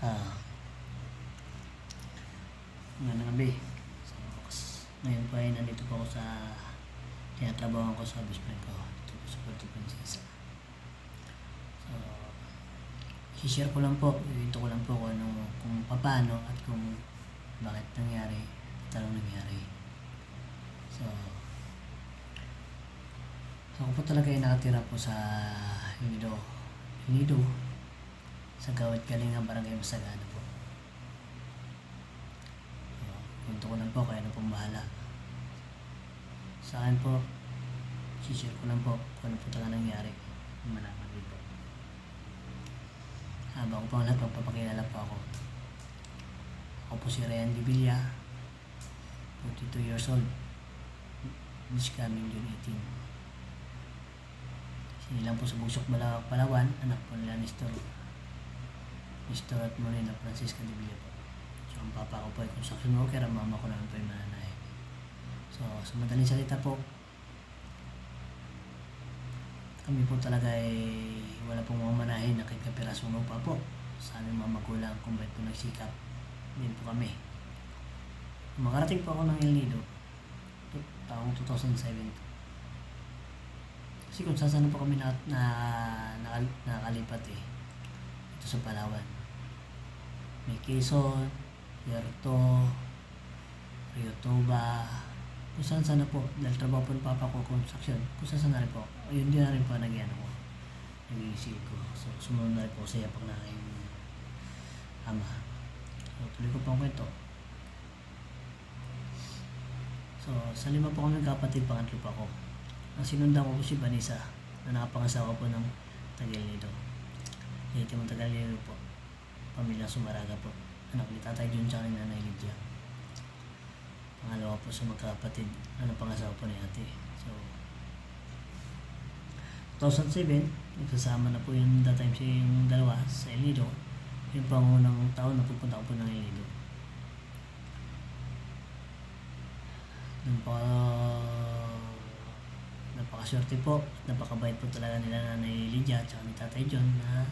Ah, Ngayong gabi. So, ngayon po ay nandito po ako sa tinatrabahoan ko sa best friend ko. Dito po sa Puerto Princesa. So, i-share ko lang po. Ito ko lang po kung paano at kung bakit nangyari at anong nangyari. So, ako po talaga ay nakatira po sa Nido sa Gawad Kalinga, Barangay Masagana po. Punto ko lang po, kaya na pong bahala. Sa akin po, share ko lang po kung ano po talaga nangyari. Malaman din po. Bago pa lahat, magpapakilala po ako. Ako po si Ryan Divilla, 42 years old. This coming June 18. Sinilang po sa Bugsok, Palawan, anak po nila Nestor at Morena Francisca Divilla po. So, ang papa ko po ay construction worker, ang mama ko naman po ay mananay. So, sa madaling salita po, kami po talaga ay wala pong mamanahin na kahit kapirasong lupa po sa aming mga magulang kung bakit po nagsikap din po kami. Makarating po ako ng El Nido taong 2007. Kasi kung saan po kami nakalipat ito sa Palawan. May Quezon, Puerto, Rio Toba, kung saan sana po, dahil trabaho po ng papa ko construction, kung saan na rin po, ayun din na rin po nag-iisip ko. So, sumunod na rin po sa yapak na aking ama. So, tuloy ko po ang kwento. So, sa 5 po kami kapatid, pangatlo pa ko. Ang sinundan ko po si Vanessa, na nakapangasawa po ng Tagal-Nido. Ito mong Tagal-Nido po. Pamilya Sumaraga po. Anak ni Tatay John tsaka ni Nanay Lydia. Pangalawa po sa magkakapatid. Pangasawa po ni ate. So, 2007, nagsasama na po yung that time yung dalawa sa El Nido. Yung pangunang taon na pupunta ko po ng El Nido. Napakaswerte po at napakabait po talaga nila Nanay Lydia at ni Tatay John na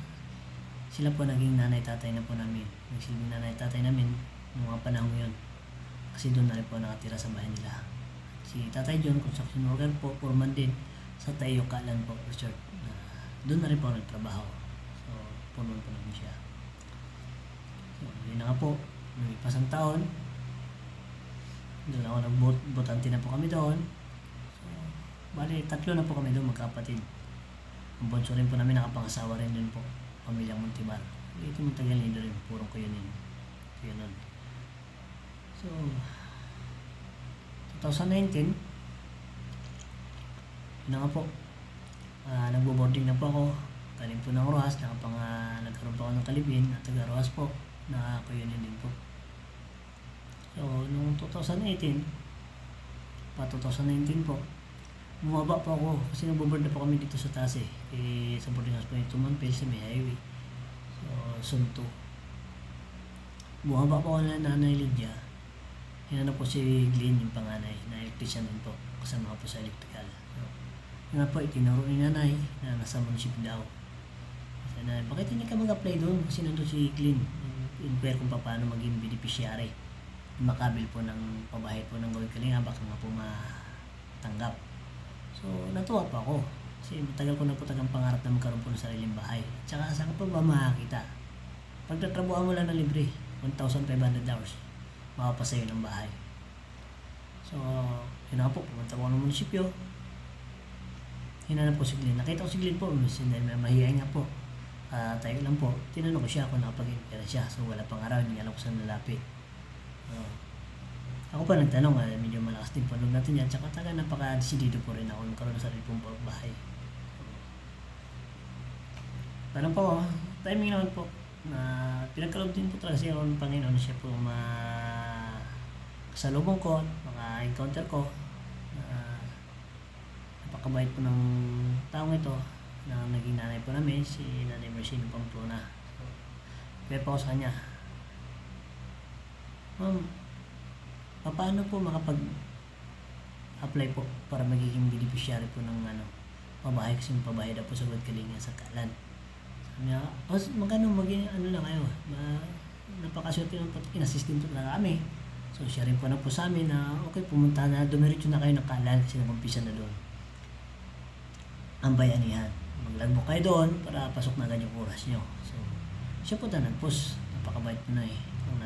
sila po naging nanay-tatay na po namin. Nagsilbing nanay-tatay namin noong mga panahon yun. Kasi doon na rin po nakatira sa bahay nila. Si Tatay John, construction worker po, foreman din sa Tayo Kalan po Resort. Doon na rin po nagtrabaho. So, foreman po namin siya. So, yun na nga po. Lumipas ang taon. Doon ako nagbotante na po kami doon. So, bali, 3 na po kami doon, magkapatid. Ang bunso rin po namin, nakapangasawa rin doon po. Pamilyang Montimar. Ito mong Tagal-Nido rin, purong Kuyonin. Kuyonon. So, 2019, yun na nga po. Nagbo-boarding na po ako. Galing po ng Rojas, nagkaroon po ako ng Kalibin at taga Rojas po, na Kuyonin din po. So, noong 2018, 2019 po, bumaba po ako kasi nagbo-board na po kami dito sa taas sa boarding house po yung Tumanpil sa may highway. So, Sunto. Bumaba po ako na Nanay Lydia. Yan na po si Glenn, yung panganay, na electrician din po, kasama po sa electrical. So, yun na po, itinuro ni Nanay na nasa munisipyo daw. Kasi na, bakit hindi ka mag-apply doon? Kasi nandun si Glenn, inquire kung paano maging beneficiary. Makabil po ng pabahay po ng Gawad Kalinga, baka nga po matanggap. So, natuwa pa ako. Kasi matagal ko na po tagang pangarap na magkaroon po ng sariling bahay. Tsaka saan ka pa ba makakita? Pag natrabuhan mo lang na libre, 1,500 hours, makapasayo ng bahay. So, yun na po, pumunta ko ng munisipyo. Hinanap ko si Glenn. Nakita ko si Glenn po, dahil may mahihayin nga po. Tayo lang po. Tinanong ko siya kung nakapag-impera siya. So, wala pang araw, hindi alam ko saan nalapit. Ako pa nagtanong, medyo malakas din panog natin yan. Tsaka taga napaka-desidido po rin ako magkaroon ng sarili pong bahay. Parang po, timing naman po na pinagkaloob din po talaga siya ng Panginoon. Siya po kasalubong ko, maka-encounter ko. Napakabait po ng taong ito na naging nanay po namin, si Nanay Mercy ng Pamplona. So, kaya po ako sa kanya, Ma'am, paano po makapag-apply po para magiging beneficiary po ng pabahay, kasi yung pabahay daw po sa Gawad Kalinga sa Kalan. Sabi niya, magkano maging lang kayo? napakaswerte naman po, in-assist din po talaga kami. So siya rin po na po sa amin na okay, pumunta na, dumiretso na kayo ng Kalal kasi nag-umpisa na doon ang bayanihan. Maglagbo kayo doon para pasok na agad yung oras nyo. So siya po na nag-post, napakabait po na eh. Ang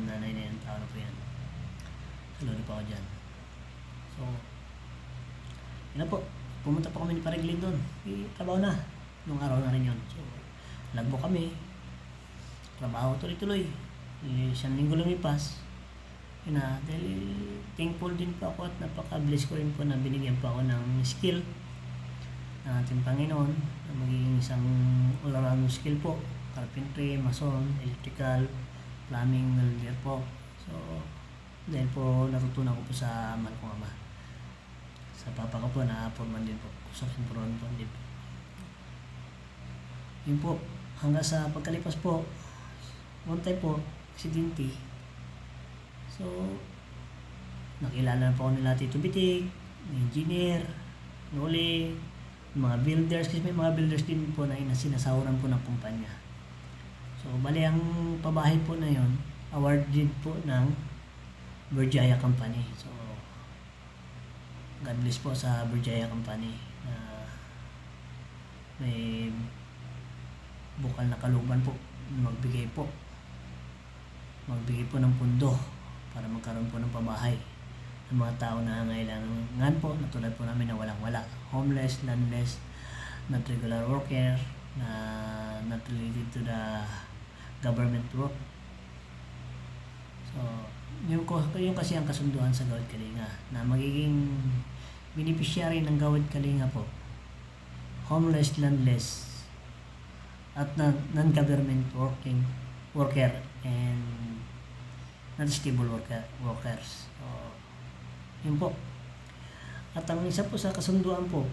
nanay na yan, tao na po yan. Salud pa ako dyan. So yun na po, pumunta po kami ni Pareglin doon. Trabaho na, nung araw na rin yun. So lagbo kami, trabaho tuloy-tuloy. Isang linggo lumipas. Yun na, dahil thankful din po ako at napaka-bless ko rin po na binigyan po ako ng skill ng ating Panginoon na magiging isang all-around skill po. Carpentry, mason, electrical, plumbing, welder po. So, dahil po natutunan ko po sa mahal kong ama. Sa papa ko po na foreman din po. Construction foreman po din po. Yun po, hanggang sa pagkalipas po, one time po, aksidente. So, nakilala na po ako nila Tito Bitik, engineer, Noli, mga builders, kasi may mga builders din po na sinasahuran po ng kumpanya. So, bali ang pabahay po na yon, awarded po ng Berjaya Company. So, God bless po sa Berjaya Company na may bukal na kalooban po magbigay po ng pundo para magkaroon po ng pabahay ng mga tao na nangailangan po, na tulad po namin na walang-wala, homeless, landless, not regular worker, na not related to the government work. So, yung kasi ang kasunduan sa Gawad Kalinga na magiging beneficiary ng Gawad Kalinga po, homeless, landless, at non-government worker and non-stable workers. So, yun po. At ang isa po sa kasunduan po,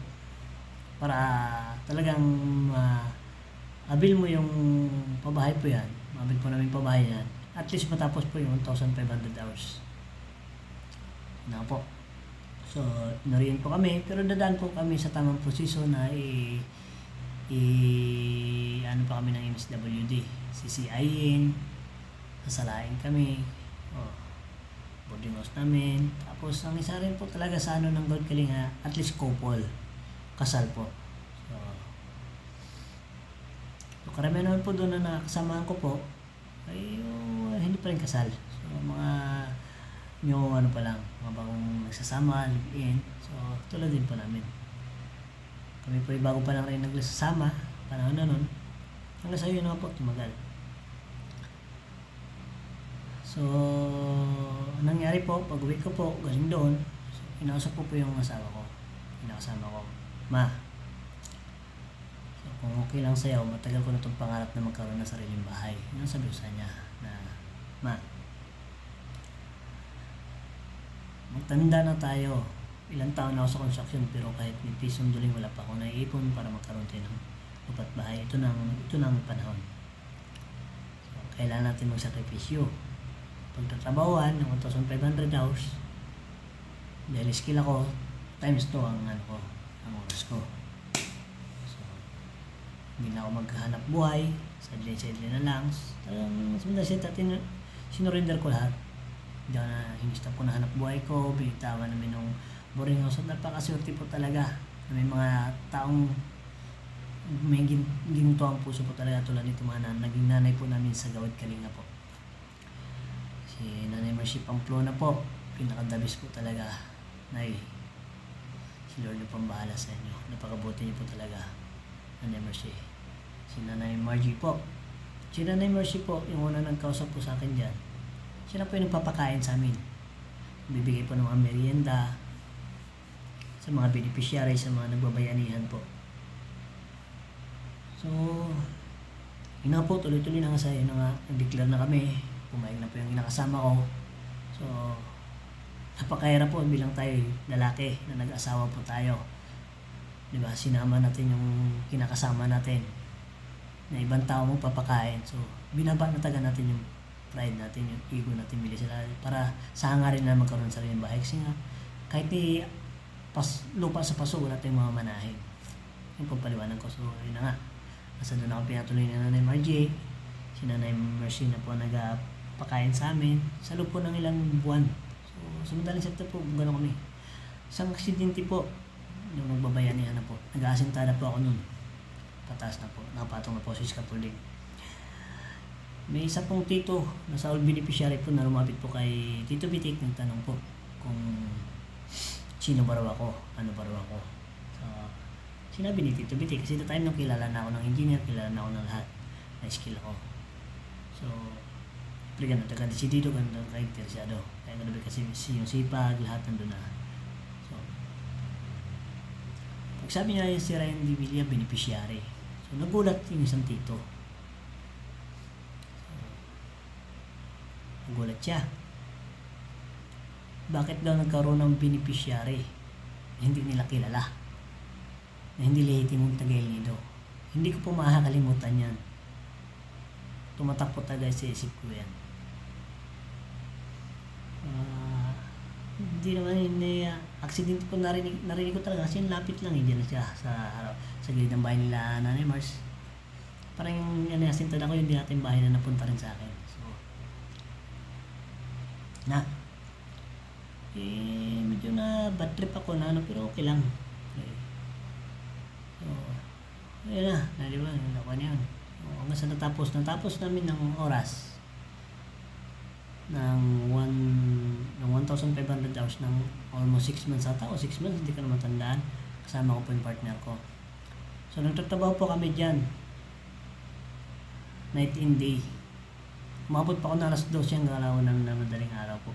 para talagang abil mo yung pabahay po yan, mabil po namin pabahay yan, at least matapos po yung 1,500 hours. Na po. So, nariyan po kami, pero dadaan po kami sa tamang posisyon na ano pa kami ng MSWD, CCIN, sasalain kami, boarding house namin. Tapos ang isa rin po talaga sa ano ng God Kalinga, at least couple, kasal po. So karamihan naman po doon na nakasamahan ko po ay hindi pa rin kasal. So mga ano pa lang, mga bagong nagsasama, live-in. So tulad din po namin. Kami po ay bago pa lang rin nagsasama, panahon na nun. Hanggang sa yun naman po, tumagal. So, nangyari po, pag-uwi ko po, galing doon, so, inausap po yung asawa ko. Inakasama ko, Ma, so, kung okay lang sa'yo, matagal ko na itong pangarap na magkaroon ng sariling bahay. Yun ang sabi ko sa niya, na, Ma, magtanda na tayo. Ilang taon na ako sa construction, pero kahit may pisong duling wala pa ako naiipon para magkaroon tayo ng lupa't bahay. Ito na ang panahon. So, kailangan natin magsakripisyo. Pagtatrabahuan ng 1,500 hours, dahil skill ako, times 2 ang oras ko. So, hindi na ako maghanap buhay, sideline na lang. Sinurinder ko lahat. Hindi ako na hinistap ko na hanap buhay ko, binitawan namin ng boarding house. At napakaswerte po talaga na may mga taong may ginto ang puso po talaga, tulad nito mga naging nanay po namin sa Gawad Kalinga po. Si Nanay Mercy Pamplona po, pinakadabis po talaga. Nay, si Lord na pang bahala sa inyo. Napakabuti niyo po talaga, Nanay Mercy. Si Nanay Margie po. Si Nanay Mercy po, yung una nagkausap po sa akin dyan. Siya na po yung nagpapakain sa amin. Bibigay po ng mga merienda sa mga beneficiary, sa mga nagbabayanihan po. So, yun na po, tuloy-tuloy na nga sa yun na nga, nag-declare na kami, pumayag na po yung inakasama ko. So, napakahirap po bilang tayo lalaki na nag-asawa po tayo. Diba, sinama natin yung kinakasama natin na ibang tao mong papakain. So, binabanatagan natin yung pride natin, yung ego natin, bili sila para sa hangarin na magkaroon sa sariling bahay. Kasi nga, kahit lupa sa paso, wala tayong mga manahin. Yung pagpaliwanag ko. So, yun na nga. Nasa doon ako pinatuloy na Nanay Margie. Si Si Nanay Mercy na po nagpakain sa amin sa loob po ng ilang buwan. So, sa madaling salita po, gano'n kami. Isang aksidente po, nung nagbabayanihan na po. Nag-aasintada po ako nun. Pataas na po, nakapatong na po sa scaffolding. May isa pong tito na sa all beneficiary po na lumapit po kay Tito Bitik, nagtanong po kung sino ba raw ako, ano ba raw ako. So, sinabi ni Tito Bitik, kasi the time nung kilala na ako ng engineer, kilala na ako ng lahat na skill ako. So, pligan na taga-desidido, ganda ka-interesado. Kaya gano'n kasi yung sipag, lahat nandun na. So, pag sabi niya si Ryan Di Villa, beneficiary. So, nagulat yung isang tito. Nagulat siya. Bakit daw nagkaroon ng beneficiary na hindi nila kilala? Na hindi lehitimong taga-Ilnido. Hindi ko po makakalimutan yan. Tumatak po talaga sa isip ko yan. Hindi naman yun accident po narinig ko talaga kasi lapit lang dyan siya sa gilid ng bahay nila Nanay Mars. Parang yung nasintada ko yung di natin bahay na napunta rin sa akin. Medyo na bad trip ako na pero okay lang. So, ayun na di ba, nakuha niya yun. Hanggang sa natapos namin ng oras ng 1,500 hours ng almost 6 months ata o 6 months, hindi ko na matandaan. Kasama ko po yung partner ko. So, nagtatrabaho po kami dyan. Night and day. Umabot pa ako na alas 12 hanggang alaw ng madaling araw po.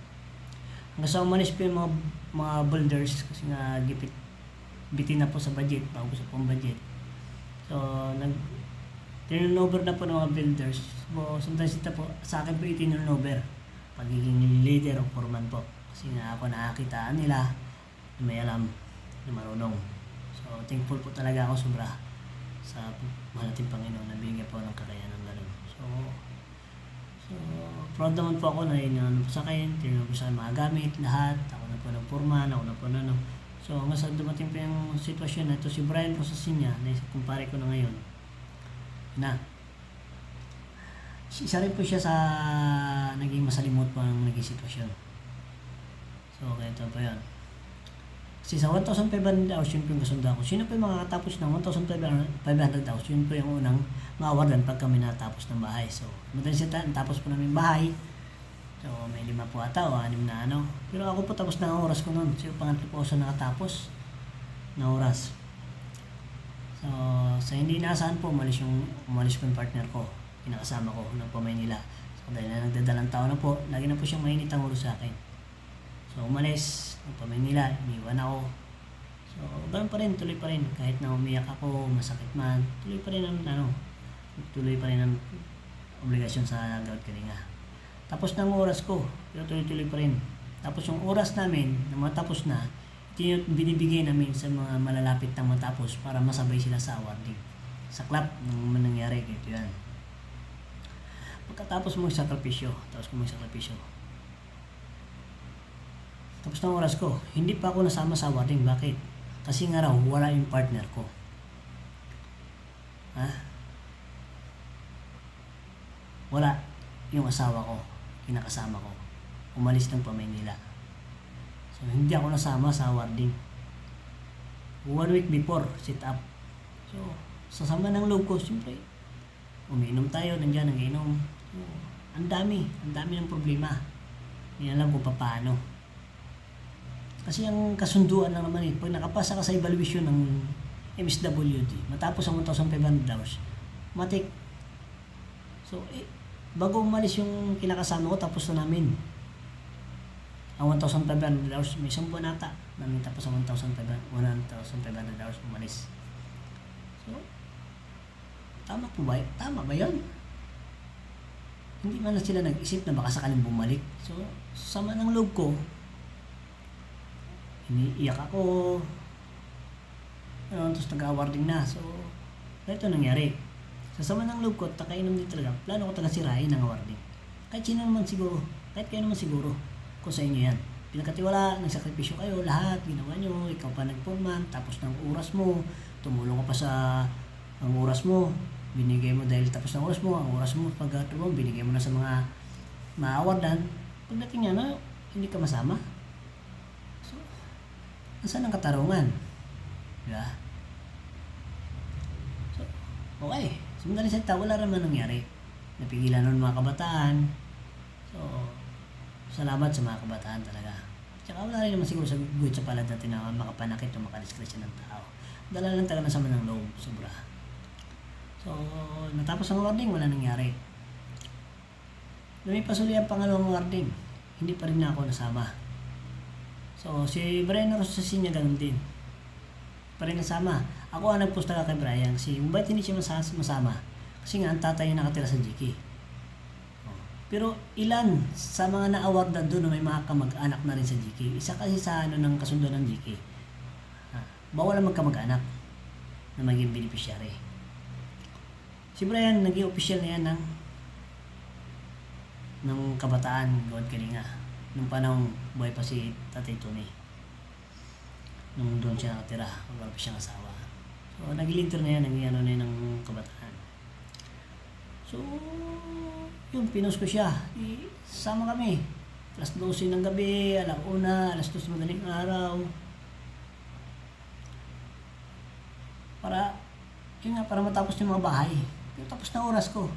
Hanggang sa umalis po yung mga builders kasi nga bitin na po sa budget, bago sa pong budget. So, turnover na po ng mga builders. So, sometimes ito po, sa akin po itinurnover. Pagiging leader o foreman po. Kasi nga ako nakakitaan nila na may alam, na marunong. So, thankful po talaga ako sobra sa mahal nating Panginoon na bigyan po ng kakayanan ng gano'n. So, proud naman po ako na yun po sa akin, tinanong ko sa mga gamit, lahat, ako na po ng foreman, ako na po na So, hanggang sa dumating po yung sitwasyon na ito, si Brian Rosasinya, na kumpare ko na ngayon, na, isa rin po siya sa naging masalimot po ang naging sitwasyon. So, kaya ito po yun. Kasi sa 1,500 hours, yun po yung kasundan ko. Sino po yung makakatapos ng 1,500 hours? Yun po yung unang ma-awardan pag kami natapos ng bahay. So, madaling sita, natapos po namin bahay. So, may 5 po ata o 6 na ano. Pero ako po tapos na ang oras ko noon. So, pangatlo po ako sa nakatapos na oras. So, sa hindi inaasahan po, umalis po yung partner ko. Pinakasama ko ng Maynila. So, dahil na nagdadalang tao na po, lagi na po siyang mainit ang ulo sa akin. So, umalis ng Maynila, iniwan ako. So, ganun pa rin, tuloy pa rin. Kahit na umiyak ako, masakit man, tuloy pa rin ang obligasyon sa gawad kalinga. Tapos ng oras ko, pero tuloy-tuloy pa rin. Tapos yung oras namin, na matapos na, ito binibigay namin sa mga malalapit na matapos para masabay sila sa awarding. Sa club, nung nangyari, ito yan. Pagkatapos mo sakripisyo, tapos ng oras ko, hindi pa ako nasama sa awarding. Bakit? Kasi nga raw, wala yung partner ko. Wala yung asawa ko, kinakasama ko. Umalis ng Maynila. So, hindi ako nasama sa awarding. 1 week before, sit up. So, sa sama ng loob ko, siyempre, umiinom tayo, nandiyan, nagiinom. So, ang dami ng problema. Hindi alam kung paano. Kasi ang kasunduan lang naman pag nakapasa ka sa evaluation ng MSWD, matapos ang 1,500 hours, matik. So, bago umalis yung kinakasama ko, tapos na namin. Ang 1,500 hours, may 10 buwan ata namin tapos ang 1,500 hours umalis. So, tama ba yan? Hindi man na sila nag-isip na baka sakaling bumalik. So, sama ng loob ko, iniiyak ako, tapos nag-awarding na. So, ito nangyari. Sa sama ng loob ko, takainom din talaga. Plano ko talaga sirain ng awarding. Kahit kayo naman siguro, kung sa inyo yan. Pinagkatiwala, nagsakripisyo kayo, lahat, ginawa nyo, ikaw pa nagpurman, tapos ng oras mo, tumulong ka pa sa ang oras mo, binigay mo dahil tapos ng oras mo, ang oras mo pag mo, binigay mo na sa mga ma-awardan, pagdating niya na, hindi ka masama. So, nasaan ang katarungan? Diba? So, okay. So, madaling salita, wala naman nangyari. Napigilan nun mga kabataan. So, salamat sa mga kabataan talaga. Tsaka wala rin naman siguro sa good sa palad natin na makapanakit o makadiskresya ng tao. Dala lang talaga ng sama ng loob, sobra. So, natapos ang warning, wala nangyari. Lumipas uli ang pangalawang warning, hindi pa rin ako nasama. So, si Brian Rosasinya ganun din. Pa rin nasama. Ako ang nagpost talaga kay Brian kasi bakit hindi siya masama? Kasi nga ang tatay niya nakatira sa GK. Pero ilan sa mga na-awardan doon na may mga kamag-anak na rin sa GK. Isa kasi sa ng kasundo ng GK. Bawal ang magkamag-anak na maging beneficiary. Si Brian, naging official na yan ng kabataan, God Kalinga. Nung panahon, buhay pa si Tatay Tony. Nung doon siya nakatira, wala pa siyang asawa. So, nag-linter na yan, nag-ano na yan ng kabataan. So, yung pinost ko siya, sama kami. Alas 12 ng gabi, alas 1, alas 2 madaling araw. Para matapos yung mga bahay. Yung tapos na oras ko.